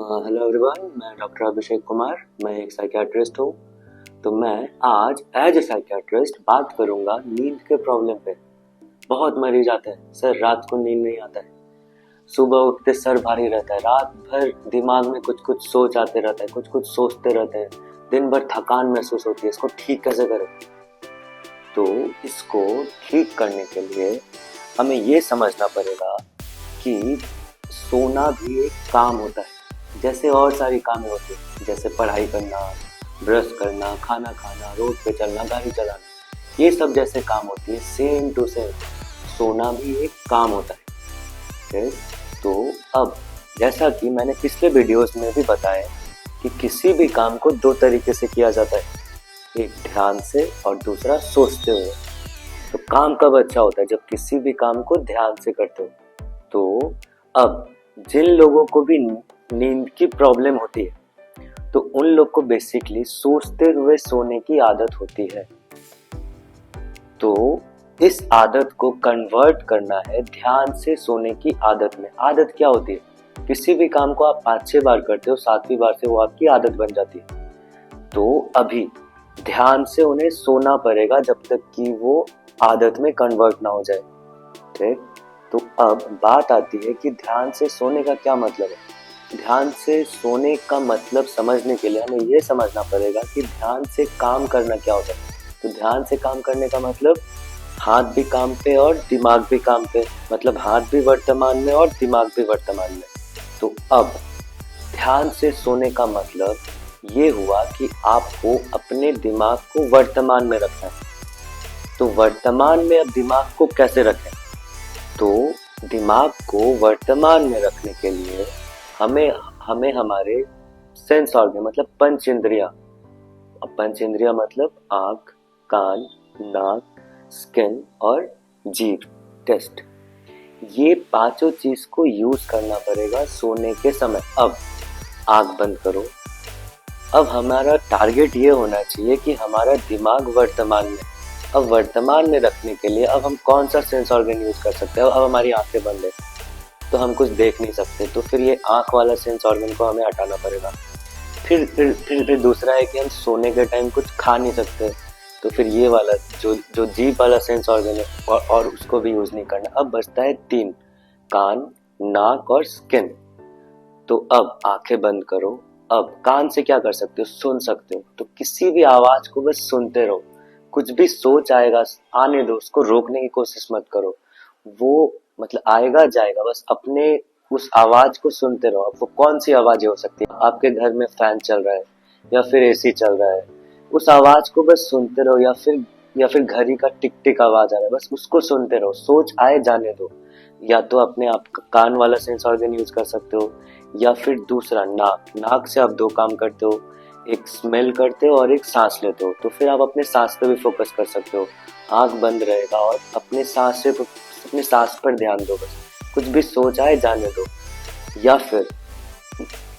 Hello everyone, मैं doctor Abhishek Kumar. मैं एक साइकियाट्रिस्ट हूँ। तो मैं आज एज ए साइकियाट्रिस्ट बात करूँगा नींद के प्रॉब्लम पे। बहुत मरीज आते हैं, सर रात को नींद नहीं आता है, सुबह उठते सर भारी रहता है, रात भर दिमाग में कुछ कुछ सोच आते रहता है, कुछ कुछ सोचते रहते हैं, दिन भर थकान महसूस होती है। इसको ठीक कैसे करें? तो इसको ठीक करने के लिए हमें ये समझना पड़ेगा कि सोना भी एक काम होता है, जैसे और सारी कामें होती हैं, जैसे पढ़ाई करना, ब्रश करना, खाना खाना, रोड पे चलना, गाड़ी चलाना, ये सब जैसे काम होती है, सेम टू सेम सोना भी एक काम होता है। ठीक? तो अब जैसा कि मैंने पिछले वीडियोस में भी बताया कि किसी भी काम को दो तरीके से किया जाता है, एक ध्यान से और दूसरा सोचते हुए। तो काम कब अच्छा होता है? जब किसी भी काम को ध्यान से करते हो। तो अब जिन लोगों को भी नींद की प्रॉब्लम होती है, तो उन लोग को बेसिकली सोचते हुए सोने की आदत होती है। तो इस आदत को कन्वर्ट करना है ध्यान से सोने की आदत में। आदत क्या होती है? किसी भी काम को आप 5-6 बार करते हो, 7वीं बार से वो आपकी आदत बन जाती है। तो अभी ध्यान से उन्हें सोना पड़ेगा जब तक कि वो आदत में कन्वर्ट ना हो जाए। ठीक? तो अब बात आती है कि ध्यान से सोने का क्या मतलब है। ध्यान से सोने का मतलब समझने के लिए हमें ये समझना पड़ेगा कि ध्यान से काम करना क्या होता है। तो ध्यान से काम करने का मतलब हाथ भी काम पे और दिमाग भी काम पे, मतलब हाथ भी वर्तमान में और दिमाग भी वर्तमान में। तो अब ध्यान से सोने का मतलब ये हुआ कि आपको अपने दिमाग को वर्तमान में रखना है। तो वर्तमान में अब दिमाग को कैसे रखें? तो दिमाग को वर्तमान में रखने के लिए हमें हमारे सेंस ऑर्गन मतलब पंच इंद्रियां, अब पंच इंद्रियां मतलब आँख, कान, नाक, स्किन और जीभ, टेस्ट, ये पांचों चीज को यूज करना पड़ेगा सोने के समय। अब आँख बंद करो। अब हमारा टारगेट ये होना चाहिए कि हमारा दिमाग वर्तमान में, अब वर्तमान में रखने के लिए अब हम कौन सा सेंस ऑर्गन यूज कर सकते हैं? अब हमारी आंखें बंद है तो हम कुछ देख नहीं सकते, तो फिर ये आंख वाला सेंस ऑर्गन को हमें हटाना पड़ेगा। फिर दूसरा है कि हम सोने के टाइम कुछ खा नहीं सकते, तो फिर ये वाला जो जीभ वाला सेंस ऑर्गन है और उसको भी यूज नहीं करना। अब बचता है 3, कान, नाक और स्किन। तो अब आंखें बंद करो। अब कान से क्या कर सकते हो? सुन सकते हो। तो किसी भी आवाज को बस सुनते रहो। कुछ भी सोच आएगा आने दो, उसको रोकने की कोशिश मत करो। वो मतलब आएगा जाएगा, बस अपने उस आवाज को सुनते रहो। अब वो कौन सी आवाजें हो सकती है? आपके घर में फैन चल रहा है या फिर एसी चल रहा है, उस आवाज को बस सुनते रहो। या फिर घड़ी का टिक टिक आवाज आ रहा है, बस उसको सुनते रहो। सोच आए जाने दो। या तो अपने आप कान वाला सेंस ऑर्गन यूज कर सकते हो, या फिर दूसरा नाक से आप 2 काम करते हो, एक स्मेल करते हो और एक सांस लेते हो। तो फिर आप अपने सांस पे भी फोकस कर सकते हो। आंख बंद रहेगा और अपने सांस पर ध्यान दो, बस कुछ भी सोच आए जाने दो। या फिर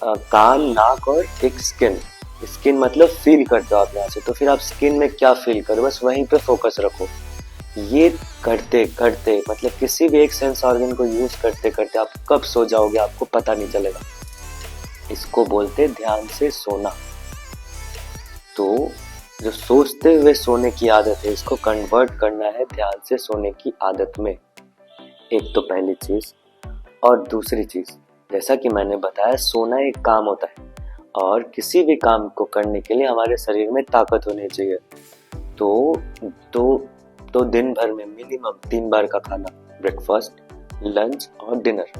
कान, नाक और एक स्किन मतलब फील करते हो आप यहाँ से, तो फिर आप स्किन में क्या फील करो, बस वहीं पे फोकस रखो। ये करते करते मतलब किसी भी एक सेंस ऑर्गन को यूज करते करते आप कब सो जाओगे आपको पता नहीं चलेगा। इसको बोलते ध्यान से सोना। तो जो सोचते हुए सोने की आदत है, इसको कन्वर्ट करना है ध्यान से सोने की आदत में। एक तो पहली चीज। और दूसरी चीज, जैसा कि मैंने बताया, सोना एक काम होता है और किसी भी काम को करने के लिए हमारे शरीर में ताकत होनी चाहिए। तो दिन भर में मिनिमम 3 बार का खाना, ब्रेकफास्ट, लंच और डिनर,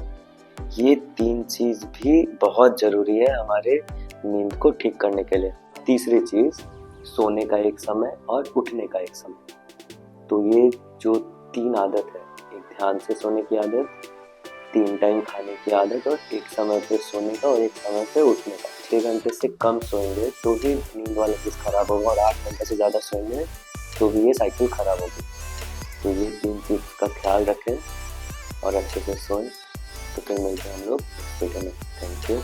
ये 3 चीज भी बहुत जरूरी है हमारे नींद को ठीक करने के लिए। तीसरी चीज, सोने का एक समय और उठने का एक समय। तो ये जो 3 आदत है, एक ध्यान से सोने की आदत, 3 टाइम खाने की आदत और एक समय पे सोने का और एक समय पे उठने का। 6 घंटे से कम सोएंगे तो भी नींद वाला चीज खराब होगा, और 8 घंटे से ज्यादा सोएंगे तो भी ये साइकिल खराब होगी। तो ये 3 चीज का ख्याल रखें और अच्छे से सोएं। तो फिर मिलते हैं हम लोग इस वीडियो में। Thank you.